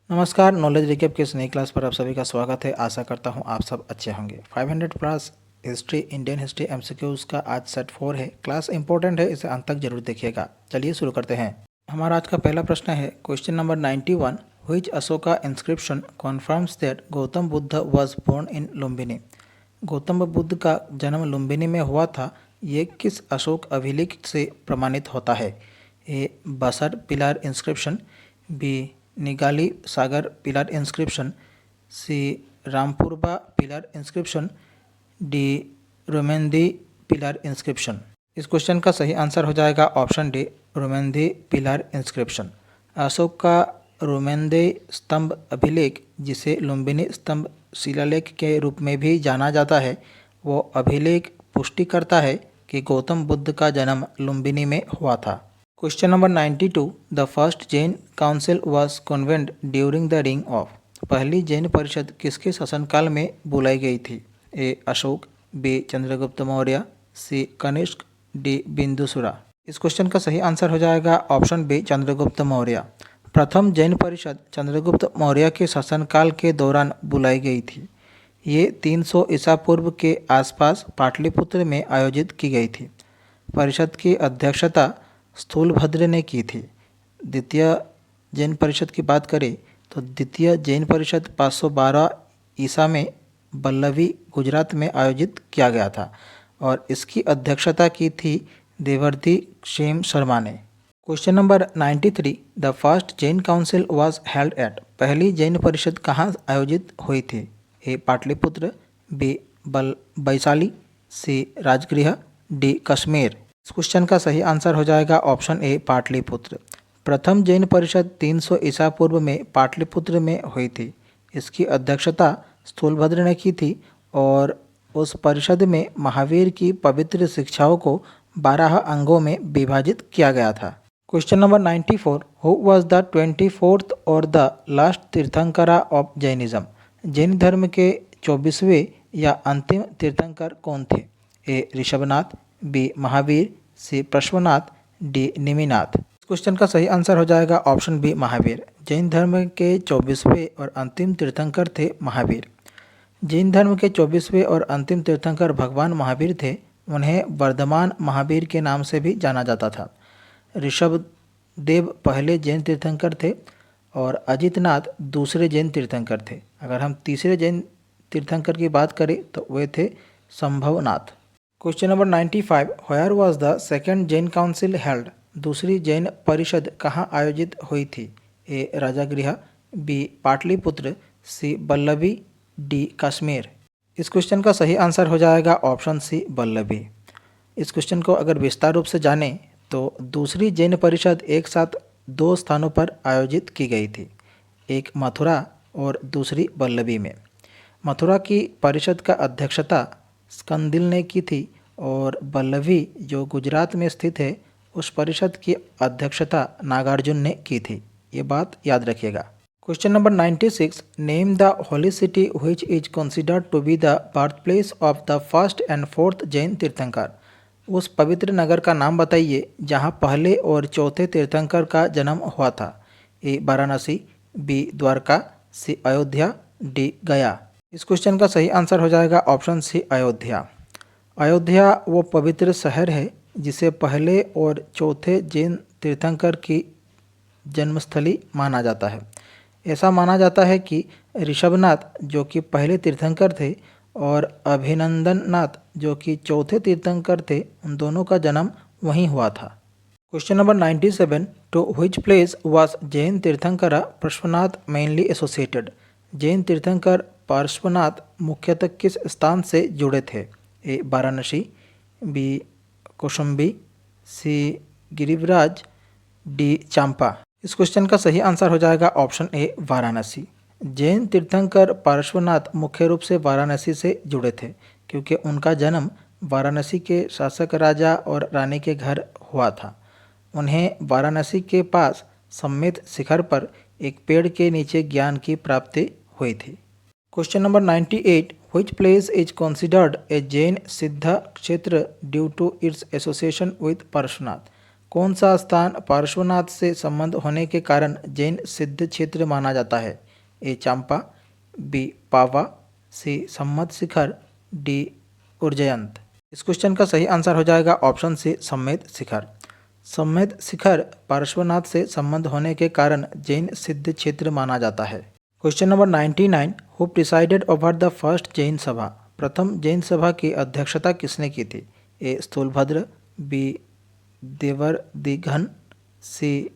नमस्कार, knowledge recap के इस नई क्लास पर आप सभी का स्वागत है। आशा करता हूं आप सब अच्छे होंगे। 500 plus history, Indian history MCQs का आज सेट 4 है। क्लास इंपॉर्टेंट है, इसे अंत तक जरूर देखिएगा। चलिए शुरू करते हैं। हमारा आज का पहला प्रश्न है question number 91। Which Ashoka inscription confirms that Gautam Buddha was born in Lumbini. Gautam Buddha का जन्म लुम्बिनी में हुआ था, ये किस अशोक अभिलेख से प्रमाणित होता है? A Basar pillar inscription, B Nigali Sagar pillar inscription, C Rampurva pillar inscription, D Rummindei pillar inscription. इस क्वेश्चन का सही आंसर हो जाएगा option D, Rummindei pillar inscription. Ashok का रोमेंदे स्तंभ अभिलेख, जिसे लुम्बिनी स्तंभ शिलालेख के रूप में भी जाना जाता है, वो अभिलेख पुष्टि करता है कि गौतम बुद्ध का जन्म लुम्बिनी में हुआ था। Question number 92। The first Jan council was convent during the ring of. पहली जैन परिषद किसके शासनकाल में बुलाई गई थी? ए अशोक, बी चंद्रगुप्त मौर्य, सी कनिष्क, डी बिंदुसुरा। इस क्वेश्चन का सही आंसर हो जाएगा ऑप्शन बी, चंद्रगुप्त मौर्य। प्रथम जैन परिषद चंद्रगुप्त मौर्य के शासनकाल के दौरान बुलाई गई थी। ये 300 ईसा पूर्व के आसपास पाटलिपुत्र में आयोजित की गई थी। परिषद की अध्यक्षता स्थूलभद्र ने की थी। द्वितीय जैन परिषद की बात करें तो द्वितीय जैन परिषद 512 ईसा में बल्लवी गुजरात में आयोजित किया गया था और इसकी अध्यक्षता की थी देवर्ती क्षेम शर्मा ने। Question number 93। The first Jan council was held at. पहली जैन परिषद कहाँ आयोजित हुई थी? ए पाटलिपुत्र, बी वैशाली, सी राजगृह, डी कश्मीर। इस क्वेश्चन का सही आंसर हो जाएगा ऑप्शन ए, पाटलिपुत्र। प्रथम जैन परिषद 300 ईसा पूर्व में पाटलिपुत्र में हुई थी। इसकी अध्यक्षता स्थूलभद्र ने की थी और उस परिषद में महावीर की पवित्र शिक्षाओं को 12 अंगों में विभाजित किया गया था। Question number 94। Who was the 24th और the last Tirthankara of Jainism. Jain धर्म के 24वें या अंतिम तीर्थंकर कौन थे? A Rishabhanath, B Mahavir, C Parshvanath, D Neminath. इस क्वेश्चन का सही आंसर हो जाएगा ऑप्शन बी, महावीर। जैन धर्म के 24वें और अंतिम तीर्थंकर थे महावीर। जैन धर्म के 24वें और अंतिम तीर्थंकर भगवान महावीर थे। उन्हें वर्धमान महावीर के नाम से भी जाना जाता था। ऋषभ देव पहले जैन तीर्थंकर थे और अजितनाथ दूसरे जैन तीर्थंकर थे। अगर हम तीसरे जैन तीर्थंकर की बात करें तो वे थे Sambhavnath. Question number 95। Where was the second Jain council held. दूसरी जैन परिषद कहाँ आयोजित हुई थी? ए राजागृह, बी पाटलिपुत्र, सी बल्लभी, डी कश्मीर। इस क्वेश्चन का सही आंसर हो जाएगा ऑप्शन सी, बल्लभी। इस क्वेश्चन को अगर विस्तार रूप से जानें तो दूसरी जैन परिषद एक साथ 2 स्थानों पर आयोजित की गई थी, एक मथुरा और दूसरी बल्लभी में। मथुरा की परिषद का अध्यक्षता स्कंदिल ने की थी और बल्लभी जो गुजरात में स्थित है उस परिषद की अध्यक्षता नागार्जुन ने की थी। ये बात याद रखिएगा। Question number 96। Name the holy city which is considered to be the birth place of the first and fourth Jain Tirthankar. उस पवित्र नगर का नाम बताइए जहाँ पहले और चौथे तीर्थंकर का जन्म हुआ था। ए वाराणसी, बी द्वारका, सी अयोध्या, डी गया। इस क्वेश्चन का सही आंसर हो जाएगा ऑप्शन सी, अयोध्या। अयोध्या वो पवित्र शहर है जिसे पहले और चौथे जैन तीर्थंकर की जन्मस्थली माना जाता है। ऐसा माना जाता है कि ऋषभनाथ जो कि पहले तीर्थंकर थे और अभिनंदननाथ जो कि चौथे तीर्थंकर थे, उन दोनों का जन्म वहीं हुआ था। Question number 97। To which place was Jain Tirthankara Parshvanath mainly associated. Jain Tirthankar Parshvanath मुख्यतः किस स्थान से जुड़े थे? A Varanasi, B Kaushambi, C Girivraj, D Champa. इस क्वेश्चन का सही आंसर हो जाएगा ऑप्शन ए, वाराणसी। जैन तीर्थंकर पार्श्वनाथ मुख्य रूप से वाराणसी से जुड़े थे क्योंकि उनका जन्म वाराणसी के शासक राजा और रानी के घर हुआ था। उन्हें वाराणसी के पास सम्मेत शिखर पर एक पेड़ के नीचे ज्ञान की प्राप्ति हुई थी। Question number 98। Which place is considered a Jain सिद्ध क्षेत्र due to its association with Parshvanath. कौन सा स्थान पार्श्वनाथ से संबंध होने के कारण जैन सिद्ध क्षेत्र माना जाता है? ए चांपा, बी पावा, सी सम्मत शिखर, डी उज्जयंत। इस क्वेश्चन का सही आंसर हो जाएगा ऑप्शन सी सम्मेद शिखर। सम्मेद शिखर पार्श्वनाथ से संबंध होने के कारण जैन सिद्ध क्षेत्र माना जाता है। Question number 99, who presided over the first Jan सभा? प्रथम जैन सभा की अध्यक्षता किसने की थी? ए स्थूलभद्र, बी देवर्दिघन, सी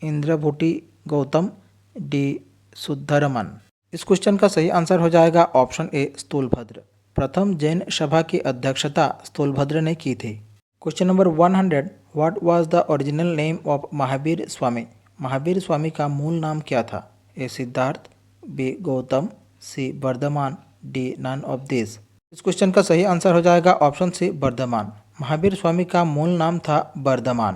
इंद्रभूति गौतम, डी शुद्धरमन। इस क्वेश्चन का सही आंसर हो जाएगा ऑप्शन ए स्थूलभद्र। प्रथम जैन सभा की अध्यक्षता स्थूलभद्र ने की थी। Question number 100, what was the original name of Mahavir Swami? Mahavir Swami का मूल नाम क्या था? A Siddhartha, B Gautam, C Vardhaman, D none of this. इस क्वेश्चन का सही आंसर हो जाएगा ऑप्शन सी वर्धमान। महावीर स्वामी का मूल नाम था Vardhaman.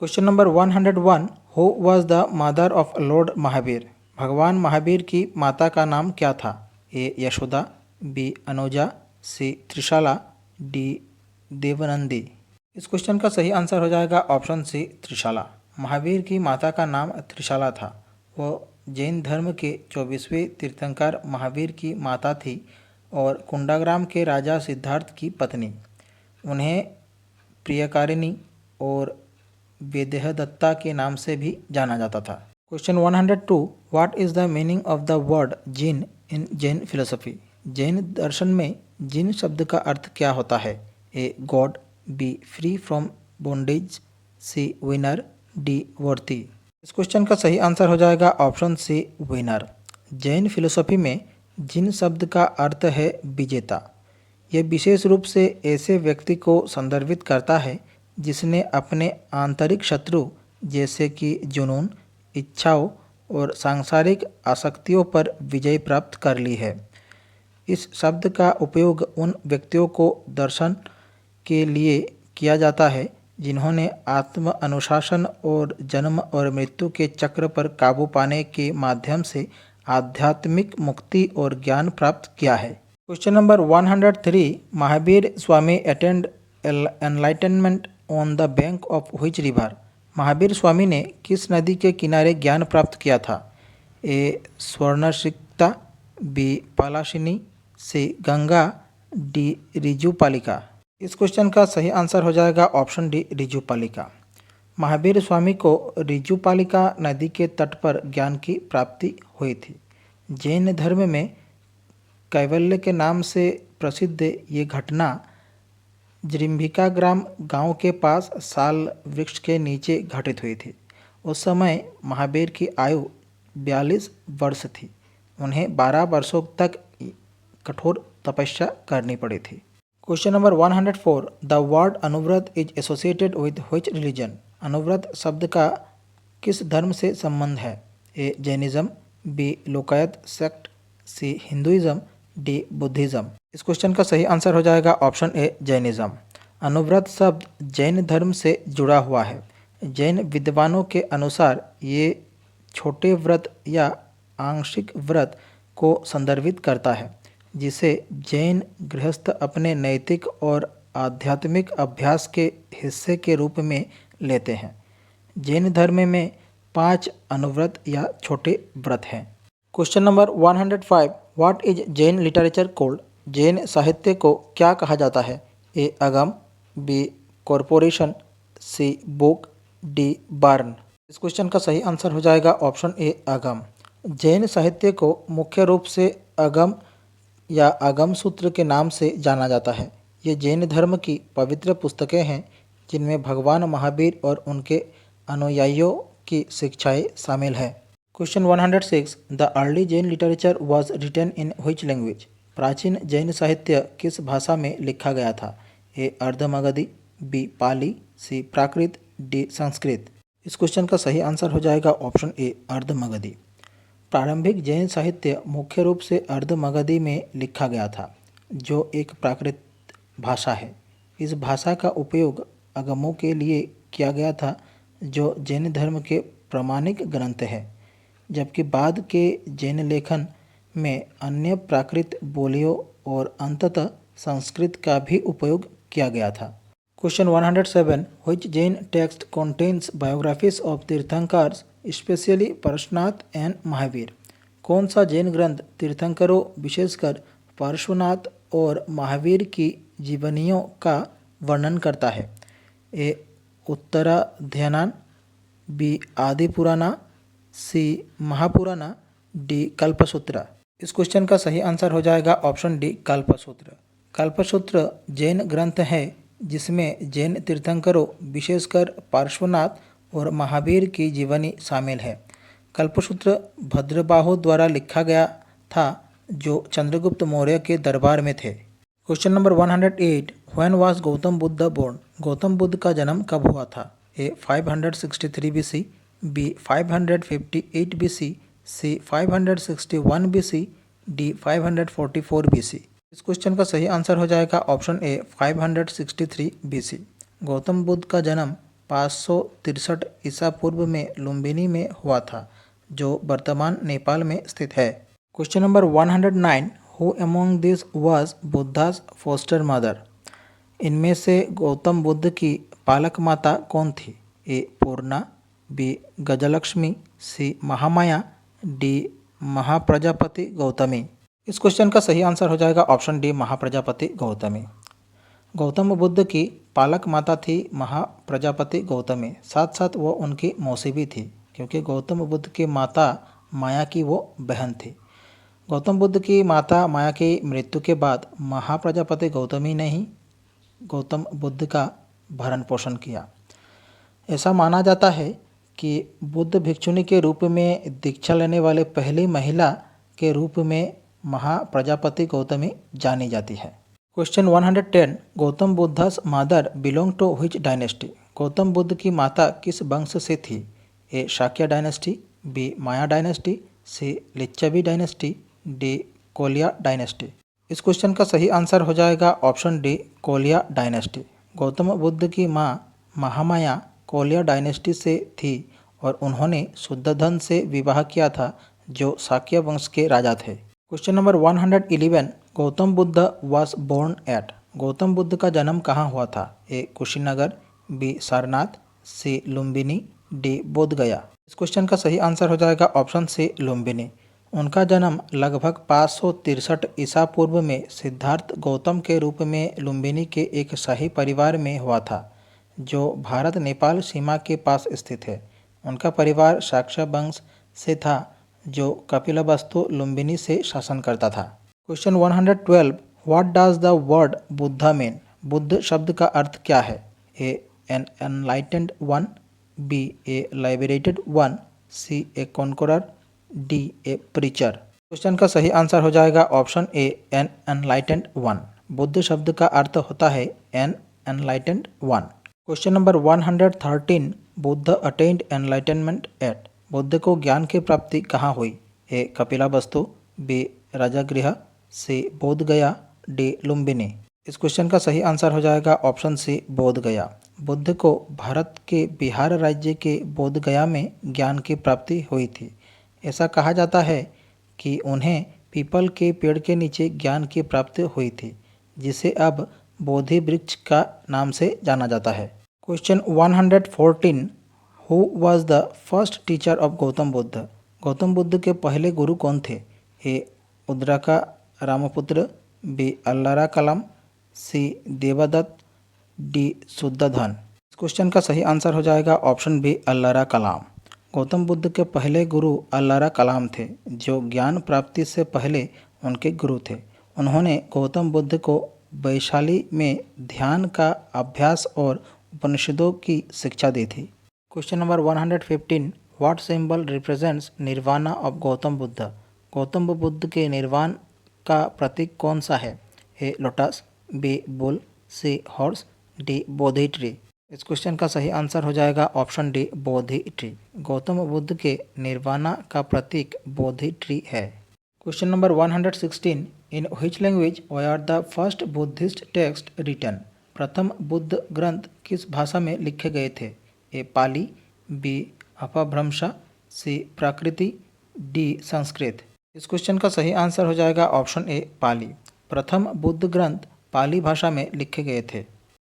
Question number 101, who was the mother of lord Mahavir? भगवान महावीर की माता का नाम क्या था? A Yashoda, B Anuja, C Trishala, D Devnandi. इस क्वेश्चन का सही आंसर हो जाएगा ऑप्शन सी त्रिशाला। महावीर की माता का नाम त्रिशाला था। वो जैन धर्म के 24वें तीर्थंकर महावीर की माता थी और कुंडाग्राम के राजा सिद्धार्थ की पत्नी। उन्हें प्रियकारिणी और वेदेहदत्ता के नाम से भी जाना जाता था। Question 102, what is the meaning of the word jin in Jain philosophy? Jain दर्शन में जिन शब्द का अर्थ क्या होता है? A God, B free from bondage, C winner, D varti. इस क्वेश्चन का सही आंसर हो जाएगा option C winner. Jain philosophy में जिन शब्द का अर्थ है विजेता। यह विशेष रूप से ऐसे व्यक्ति को संदर्भित करता है जिसने अपने आंतरिक शत्रु जैसे कि जुनून, इच्छाओं और सांसारिक आसक्तियों पर विजय प्राप्त कर ली है। इस शब्द का उपयोग उन व्यक्तियों को दर्शन के लिए किया जाता है जिन्होंने आत्म अनुशासन और जन्म और मृत्यु के चक्र पर काबू पाने के माध्यम से आध्यात्मिक मुक्ति और ज्ञान प्राप्त किया है। Question number 103, Mahavir Swami attained enlightenment on the bank of which river? Mahavir Swami ने किस नदी के किनारे ज्ञान प्राप्त किया था? A Swarnasikta, B Palashini, C Ganga, D Rijupalika. इस क्वेश्चन का सही आंसर हो जाएगा ऑप्शन डी रिजुपालिका। महावीर स्वामी को रिजुपालिका नदी के तट पर ज्ञान की प्राप्ति हुई थी। जैन धर्म में कैवल्य के नाम से प्रसिद्ध ये घटना जृंभिका ग्राम गांव के पास साल वृक्ष के नीचे घटित हुई थी। उस समय महावीर की आयु 42 वर्ष थी। उन्हें 12 वर्षों तक कठोर तपस्या करनी पड़ी थी। Question number 104, the word Anuvrat is associated with which religion? Anuvrat शब्द का किस धर्म से संबंध है? A Jainism, B Lokayata sect, C Hinduism, D Buddhism. इस क्वेश्चन का सही आंसर हो जाएगा ऑप्शन ए जैनिज्म। अनुव्रत शब्द जैन धर्म से जुड़ा हुआ है। जैन विद्वानों के अनुसार ये छोटे व्रत या आंशिक व्रत को संदर्भित करता है जिसे जैन गृहस्थ अपने नैतिक और आध्यात्मिक अभ्यास के हिस्से के रूप में लेते हैं। जैन धर्म में 5 अनुव्रत या छोटे व्रत हैं। Question number 105, what is Jain literature cold? Jain साहित्य को क्या कहा जाता है? ए अगम, बी कॉरपोरेशन, सी बुक, डी बार्न। इस क्वेश्चन का सही आंसर हो जाएगा ऑप्शन ए अगम। जैन साहित्य को मुख्य रूप से अगम या आगम सूत्र के नाम से जाना जाता है। ये जैन धर्म की पवित्र पुस्तकें हैं जिनमें भगवान महावीर और उनके अनुयायियों की शिक्षाएं शामिल हैं। Question 106, the early Jain literature was written in which language? प्राचीन जैन साहित्य किस भाषा में लिखा गया था? A Ardhamagadhi, B Pali, C Prakrit, D Sanskrit. इस क्वेश्चन का सही आंसर हो जाएगा ऑप्शन ए अर्धमगधी। प्रारंभिक जैन साहित्य मुख्य रूप से अर्धमगधी में लिखा गया था जो एक प्राकृत भाषा है। इस भाषा का उपयोग आगमों के लिए किया गया था जो जैन धर्म के प्रामाणिक ग्रंथ हैं, जबकि बाद के जैन लेखन में अन्य प्राकृत बोलियों और अंततः संस्कृत का भी उपयोग किया गया था। Question 107 which Jain text contains biographies of Tirthankars specially Parshvanath and Mahavir. कौन सा जैन ग्रंथ तीर्थंकरों विशेषकर पार्श्वनाथ और महावीर की जीवनियों का वर्णन करता है? ए उत्तराध्यायन, बी आदि पुराना, सी महापुराना, डी कल्पसूत्र। इस क्वेश्चन का सही आंसर हो जाएगा ऑप्शन डी कल्पसूत्र। कल्पसूत्र जैन ग्रंथ है जिसमें जैन तीर्थंकरों विशेषकर पार्श्वनाथ और महावीर की जीवनी शामिल है। कल्पसूत्र भद्रबाहु द्वारा लिखा गया था जो चंद्रगुप्त मौर्य के दरबार में थे। Question number 108 when was Gautam Buddha born. Gautam Buddha का जन्म कब हुआ था? A 563 BC, B 558 BC, C 561 BC, D 544 BC। इस क्वेश्चन का सही आंसर हो जाएगा option A 563 BC। Gautam Buddha का जन्म 563 ईसा पूर्व में लुम्बिनी में हुआ था जो वर्तमान नेपाल में स्थित है। Question number 109 who among this was Buddha's foster mother. इनमें से गौतम बुद्ध की पालक माता कौन थी? A Purna, B Gajalakshmi, C Mahamaya, D Mahaprajapati Gautami. इस क्वेश्चन का सही आंसर हो जाएगा ऑप्शन डी महाप्रजापति गौतमी। गौतम बुद्ध की पालक माता थी महाप्रजापति गौतमी, साथ साथ वो उनकी मौसी भी थी क्योंकि गौतम बुद्ध की माता माया की वो बहन थी। गौतम बुद्ध की माता माया की मृत्यु के बाद महाप्रजापति गौतमी ने ही गौतम बुद्ध का भरण पोषण किया। ऐसा माना जाता है कि बुद्ध भिक्षुनी के रूप में दीक्षा लेने वाले पहली महिला के रूप में महाप्रजापति गौतमी जानी जाती है। Question 110 Gautam Buddha's mother belong to which dynasty. Gautam Buddha की माता किस वंश से थी? A Shakya dynasty, B Maya dynasty, C Lichchhavi dynasty, D Koliya dynasty. इस क्वेश्चन का सही आंसर हो जाएगा option D Koliya dynasty. Gautam Buddha की माँ महामाया कोलिया डायनेस्टी से थी और उन्होंने शुद्धोधन से विवाह किया था जो शाक्य वंश के राजा थे। Question number 111 Gautam Buddha was born at. Gautam Buddha का जन्म कहाँ हुआ था? A Kushinagar, B Sarnath, C Lumbini, D Bodhgaya. इस क्वेश्चन का सही आंसर हो जाएगा ऑप्शन सी लुम्बिनी। उनका जन्म लगभग 563 ईसा पूर्व में सिद्धार्थ गौतम के रूप में लुम्बिनी के एक शाही परिवार में हुआ था जो भारत नेपाल सीमा के पास स्थित है। उनका परिवार शाक्य वंश से था जो कपिलवस्तु लुम्बिनी से शासन करता था। Question 112 what does the word Buddha mean. Buddha शब्द का अर्थ क्या है? A an enlightened one, B a liberated one, C a conqueror, D a preacher. Question का सही आंसर हो जाएगा option A an enlightened one. Buddha शब्द का अर्थ होता है an enlightened one. Question number 113 Buddha attained enlightenment at. Buddha को ज्ञान की प्राप्ति कहाँ हुई? A Kapilavastu, B Rajgriha, C Bodhgaya, D Lumbini. इस क्वेश्चन का सही आंसर हो जाएगा ऑप्शन सी बोधगया। बुद्ध को भारत के बिहार राज्य के बोधगया में ज्ञान की प्राप्ति हुई थी। ऐसा कहा जाता है कि उन्हें पीपल के पेड़ के नीचे ज्ञान की प्राप्ति हुई थी जिसे अब बोधि वृक्ष का नाम से जाना जाता है। Question 114 who was the first teacher of Gautam Buddha. Gautam Buddha के पहले गुरु कौन थे? ए उद्राका रामपुत्र, बी अल्लारा कलाम, सी देवदत्त, डी शुद्धोधन। इस क्वेश्चन का सही आंसर हो जाएगा ऑप्शन बी अल्लारा कलाम। गौतम बुद्ध के पहले गुरु अल्लारा कलाम थे जो ज्ञान प्राप्ति से पहले उनके गुरु थे। उन्होंने गौतम बुद्ध को वैशाली में ध्यान का अभ्यास और उपनिषदों की शिक्षा दी थी। Question number 115 what symbol represents nirvana of Gautam Buddha. Gautam Buddha के निर्वाण का प्रतीक कौन सा है? A lotus, B bull, C horse, D bodhi tree. इस क्वेश्चन का सही आंसर हो जाएगा option D bodhi tree. Gautam Buddha के निर्वाणा का प्रतीक बोधि ट्री है। Question number 116 in which language were the first Buddhist text written. प्रथम बुद्ध ग्रंथ किस भाषा में लिखे गए थे? ए पाली, बी अपभ्रंशा, सी प्राकृति, डी संस्कृत। इस क्वेश्चन का सही आंसर हो जाएगा ऑप्शन ए पाली। प्रथम बुद्ध ग्रंथ पाली भाषा में लिखे गए थे।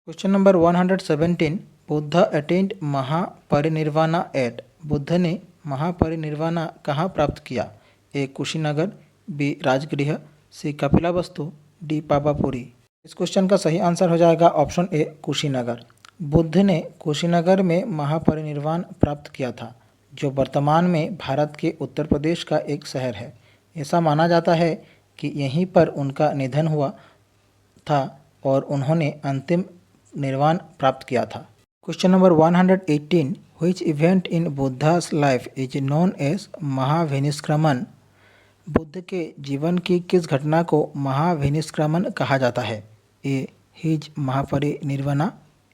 Question number 117, Buddha attained mahaparinirvana at, Buddha ने महापरिनिर्वाणा कहाँ प्राप्त किया? A Kushinagar, B Rajgriha, C Kapilavastu, D Pawapuri. इस क्वेश्चन का सही आंसर हो जाएगा ऑप्शन ए कुशीनगर। बुद्ध ने कुशीनगर में महापरिनिर्वाण प्राप्त किया था, जो वर्तमान में भारत के उत्तर प्रदेश का एक शहर है। ऐसा माना जाता है कि यहीं पर उनका निधन हुआ था और उन्होंने अंतिम निर्वाण प्राप्त किया था। Question number 118, which event in Buddha's life is known as Mahabhinishkramana, Buddha के जीवन की किस घटना को महाविनिष्क्रमण कहा जाता है? A his Mahaparinirvana,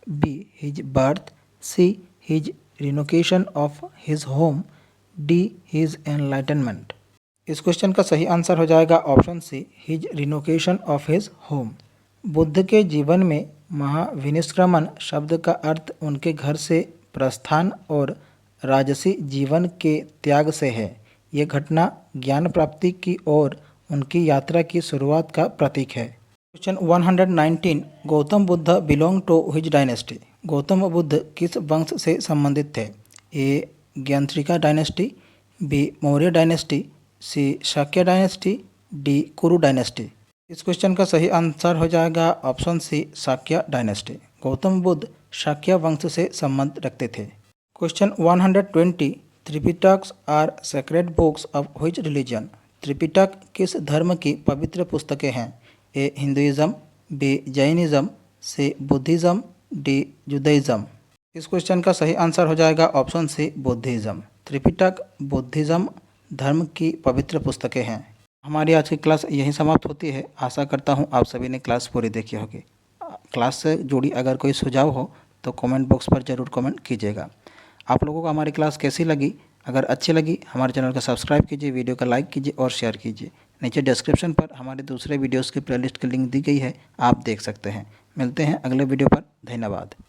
B his birth, C his renunciation of his home, D his enlightenment. इस क्वेश्चन का सही आंसर हो जाएगा option C his renunciation of his home. Buddha के जीवन में महाविनिष्क्रमण शब्द का अर्थ उनके घर से प्रस्थान और राजसी जीवन के त्याग से है। ये घटना ज्ञान प्राप्ति की ओर उनकी यात्रा की शुरुआत का प्रतीक है। Question 119, Gautam Buddha belong to which dynasty, Gautam Buddha किस वंश से संबंधित थे? A Jnatrika dynasty, B Maurya dynasty, C Shakya dynasty, D Kuru dynasty. इस क्वेश्चन का सही आंसर हो जाएगा option C Shakya dynasty. Gautam Buddha Shakya वंश से संबंध रखते थे। Question 120, Tripitakas are sacred books of which religion, Tripitaka किस धर्म की पवित्र पुस्तकें हैं? A Hinduism, B Jainism, C Buddhism, D Judaism. इस क्वेश्चन का सही आंसर हो जाएगा option C Buddhism. Tripitaka Buddhism धर्म की पवित्र पुस्तकें हैं। हमारी आज की क्लास यहीं समाप्त होती है। आशा करता हूँ आप सभी ने क्लास पूरी देखी होगी। क्लास से जुड़ी अगर कोई सुझाव हो तो कमेंट बॉक्स पर ज़रूर कमेंट कीजिएगा। आप लोगों को हमारी क्लास कैसी लगी? अगर अच्छी लगी हमारे चैनल को सब्सक्राइब कीजिए, वीडियो का लाइक कीजिए और शेयर कीजिए। नीचे डिस्क्रिप्शन पर हमारे दूसरे वीडियोस की प्लेलिस्ट की लिंक दी गई है, आप देख सकते हैं। मिलते हैं अगले वीडियो पर। धन्यवाद।